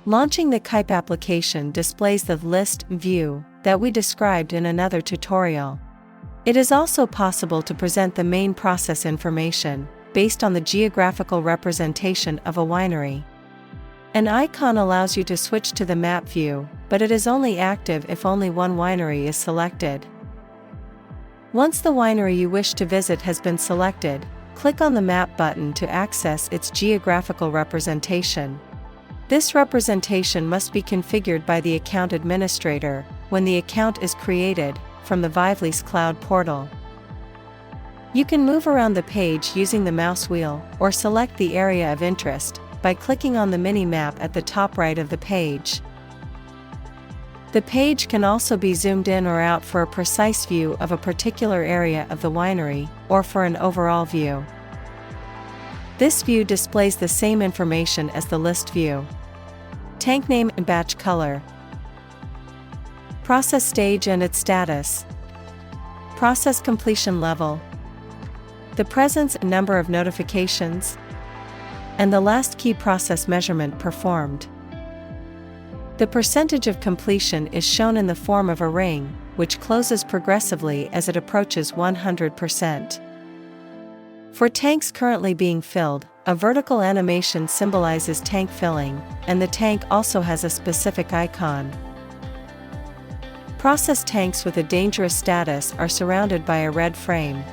Launching the KYP application displays the list view that we described in another tutorial. It is also possible to present the main process information based on the geographical representation of a winery. An icon allows you to switch to the map view, but it is only active if only one winery is selected. Once the winery you wish to visit has been selected, click on the map button to access its geographical representation. This representation must be configured by the account administrator when the account is created from the Vively's cloud portal. You can move around the page using the mouse wheel or select the area of interest by clicking on the mini-map at the top right of the page. The page can also be zoomed in or out for a precise view of a particular area of the winery or for an overall view. This view displays the same information as the list view. Tank name and batch color. Process stage and its status. Process completion level. The presence and number of notifications. And the last key process measurement performed. The percentage of completion is shown in the form of a ring, which closes progressively as it approaches 100%. For tanks currently being filled, a vertical animation symbolizes tank filling, and the tank also has a specific icon. Process tanks with a dangerous status are surrounded by a red frame.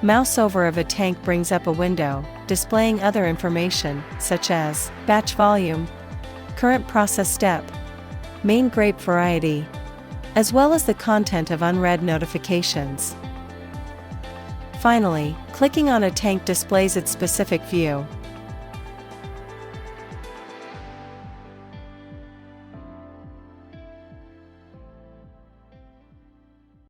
Mouse over of a tank brings up a window, displaying other information, such as batch volume, current process step, main grape variety, as well as the content of unread notifications. Finally, clicking on a tank displays its specific view.